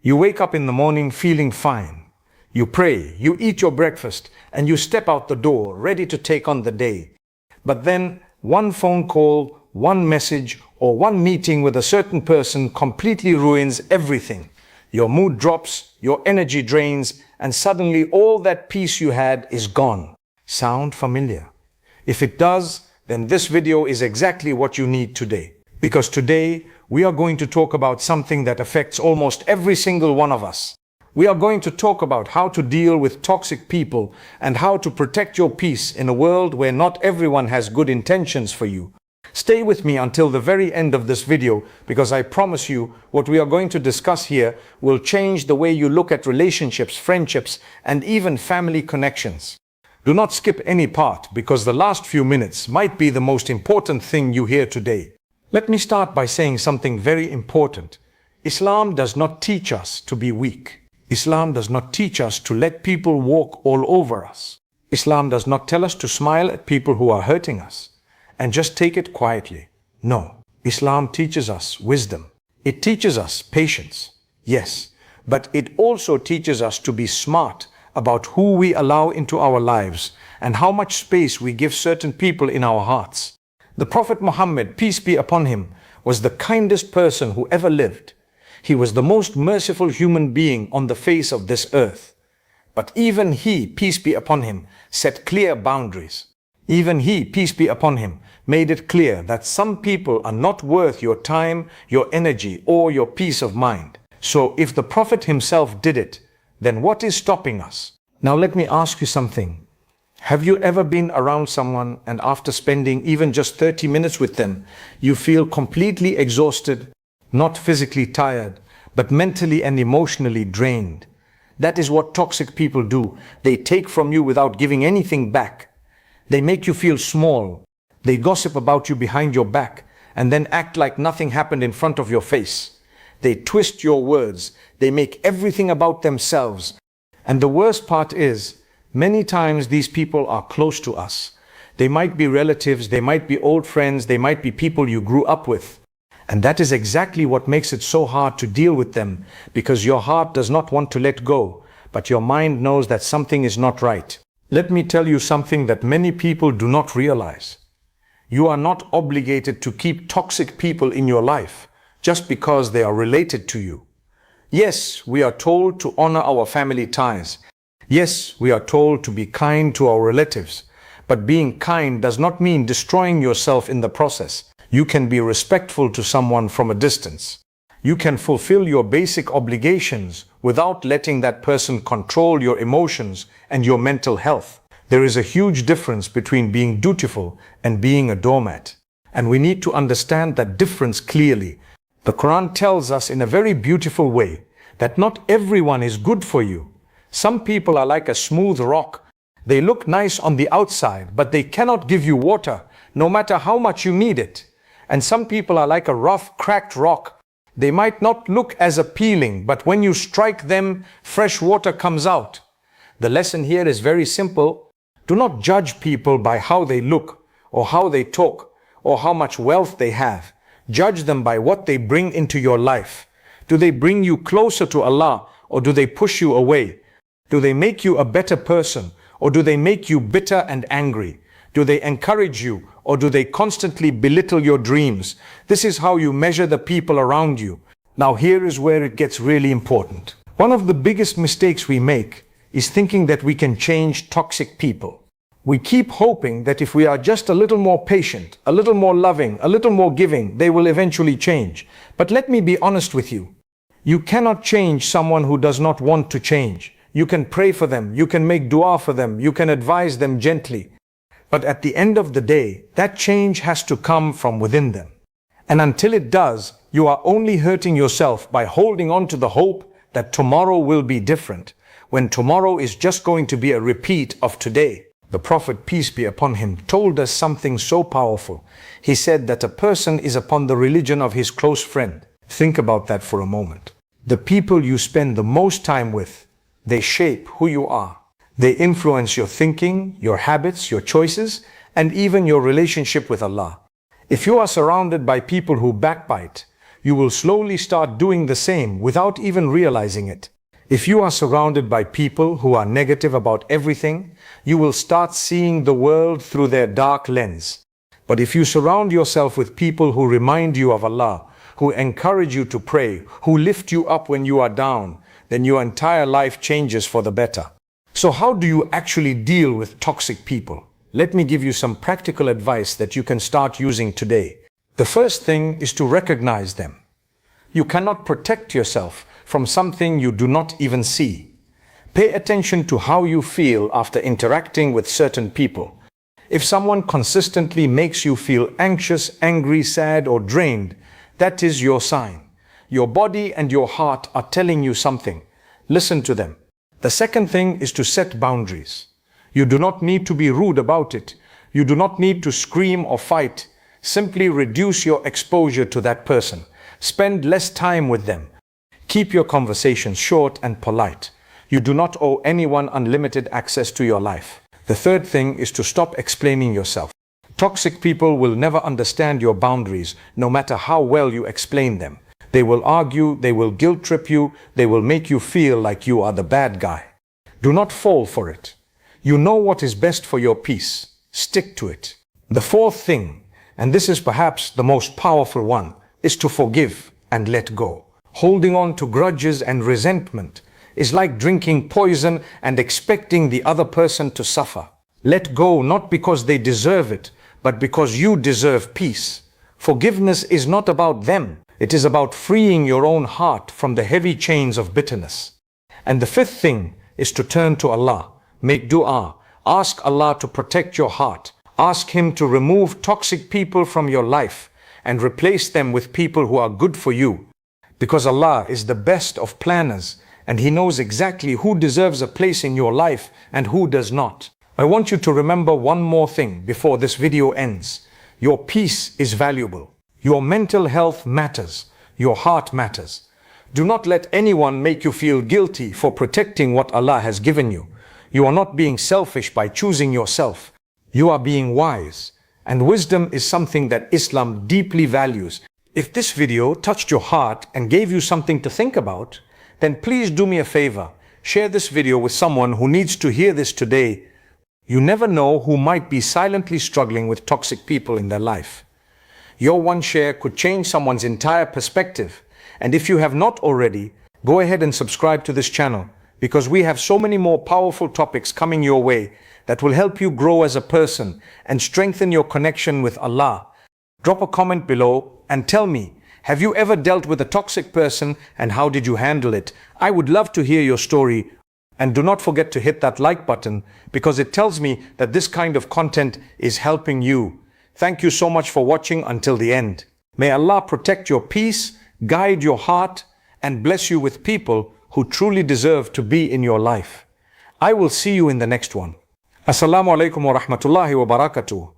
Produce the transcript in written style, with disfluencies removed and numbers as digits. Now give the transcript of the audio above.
You wake up in the morning feeling fine. You pray, you eat your breakfast, and you step out the door ready to take on the day. But then one phone call, one message, or one meeting with a certain person completely ruins everything. Your mood drops, your energy drains, and suddenly all that peace you had is gone. Sound familiar? If it does, then this video is exactly what you need today. Because today, we are going to talk about something that affects almost every single one of us. We are going to talk about how to deal with toxic people and how to protect your peace in a world where not everyone has good intentions for you. Stay with me until the very end of this video, because I promise you what we are going to discuss here will change the way you look at relationships, friendships, and even family connections. Do not skip any part, because the last few minutes might be the most important thing you hear today. Let me start by saying something very important. Islam does not teach us to be weak. Islam does not teach us to let people walk all over us. Islam does not tell us to smile at people who are hurting us and just take it quietly. No, Islam teaches us wisdom. It teaches us patience, yes, but it also teaches us to be smart about who we allow into our lives and how much space we give certain people in our hearts. The Prophet Muhammad, peace be upon him, was the kindest person who ever lived. He was the most merciful human being on the face of this earth. But even he, peace be upon him, set clear boundaries. Even he, peace be upon him, made it clear that some people are not worth your time, your energy, or your peace of mind. So if the Prophet himself did it, then what is stopping us? Now let me ask you something. Have you ever been around someone and after spending even just 30 minutes with them, you feel completely exhausted, not physically tired, but mentally and emotionally drained? That is what toxic people do. They take from you without giving anything back. They make you feel small. They gossip about you behind your back and then act like nothing happened in front of your face. They twist your words. They make everything about themselves. And the worst part is, many times these people are close to us. They might be relatives, they might be old friends, they might be people you grew up with. And that is exactly what makes it so hard to deal with them, because your heart does not want to let go, but your mind knows that something is not right. Let me tell you something that many people do not realize. You are not obligated to keep toxic people in your life just because they are related to you. Yes, we are told to honor our family ties. Yes, we are told to be kind to our relatives. But being kind does not mean destroying yourself in the process. You can be respectful to someone from a distance. You can fulfill your basic obligations without letting that person control your emotions and your mental health. There is a huge difference between being dutiful and being a doormat. And we need to understand that difference clearly. The Quran tells us in a very beautiful way that not everyone is good for you. Some people are like a smooth rock. They look nice on the outside, but they cannot give you water, no matter how much you need it. And some people are like a rough, cracked rock. They might not look as appealing, but when you strike them, fresh water comes out. The lesson here is very simple. Do not judge people by how they look, or how they talk, or how much wealth they have. Judge them by what they bring into your life. Do they bring you closer to Allah, or do they push you away? Do they make you a better person, or do they make you bitter and angry? Do they encourage you, or do they constantly belittle your dreams? This is how you measure the people around you. Now here is where it gets really important. One of the biggest mistakes we make is thinking that we can change toxic people. We keep hoping that if we are just a little more patient, a little more loving, a little more giving, they will eventually change. But let me be honest with you. You cannot change someone who does not want to change. You can pray for them, you can make dua for them, you can advise them gently. But at the end of the day, that change has to come from within them. And until it does, you are only hurting yourself by holding on to the hope that tomorrow will be different, when tomorrow is just going to be a repeat of today. The Prophet, peace be upon him, told us something so powerful. He said that a person is upon the religion of his close friend. Think about that for a moment. The people you spend the most time with, they shape who you are. They influence your thinking, your habits, your choices, and even your relationship with Allah. If you are surrounded by people who backbite, you will slowly start doing the same without even realizing it. If you are surrounded by people who are negative about everything, you will start seeing the world through their dark lens. But if you surround yourself with people who remind you of Allah, who encourage you to pray, who lift you up when you are down, then your entire life changes for the better. So how do you actually deal with toxic people? Let me give you some practical advice that you can start using today. The first thing is to recognize them. You cannot protect yourself from something you do not even see. Pay attention to how you feel after interacting with certain people. If someone consistently makes you feel anxious, angry, sad, or drained, that is your sign. Your body and your heart are telling you something. Listen to them. The second thing is to set boundaries. You do not need to be rude about it. You do not need to scream or fight. Simply reduce your exposure to that person. Spend less time with them. Keep your conversations short and polite. You do not owe anyone unlimited access to your life. The third thing is to stop explaining yourself. Toxic people will never understand your boundaries, no matter how well you explain them. They will argue, they will guilt trip you, they will make you feel like you are the bad guy. Do not fall for it. You know what is best for your peace. Stick to it. The fourth thing, and this is perhaps the most powerful one, is to forgive and let go. Holding on to grudges and resentment is like drinking poison and expecting the other person to suffer. Let go not because they deserve it, but because you deserve peace. Forgiveness is not about them. It is about freeing your own heart from the heavy chains of bitterness. And the fifth thing is to turn to Allah. Make dua. Ask Allah to protect your heart. Ask Him to remove toxic people from your life and replace them with people who are good for you. Because Allah is the best of planners and He knows exactly who deserves a place in your life and who does not. I want you to remember one more thing before this video ends. Your peace is valuable. Your mental health matters. Your heart matters. Do not let anyone make you feel guilty for protecting what Allah has given you. You are not being selfish by choosing yourself. You are being wise. And wisdom is something that Islam deeply values. If this video touched your heart and gave you something to think about, then please do me a favor. Share this video with someone who needs to hear this today. You never know who might be silently struggling with toxic people in their life. Your one share could change someone's entire perspective. And if you have not already, go ahead and subscribe to this channel because we have so many more powerful topics coming your way that will help you grow as a person and strengthen your connection with Allah. Drop a comment below and tell me, have you ever dealt with a toxic person and how did you handle it? I would love to hear your story. And do not forget to hit that like button because it tells me that this kind of content is helping you. Thank you so much for watching until the end. May Allah protect your peace, guide your heart, and bless you with people who truly deserve to be in your life. I will see you in the next one. Assalamu alaikum wa rahmatullahi wa barakatuh.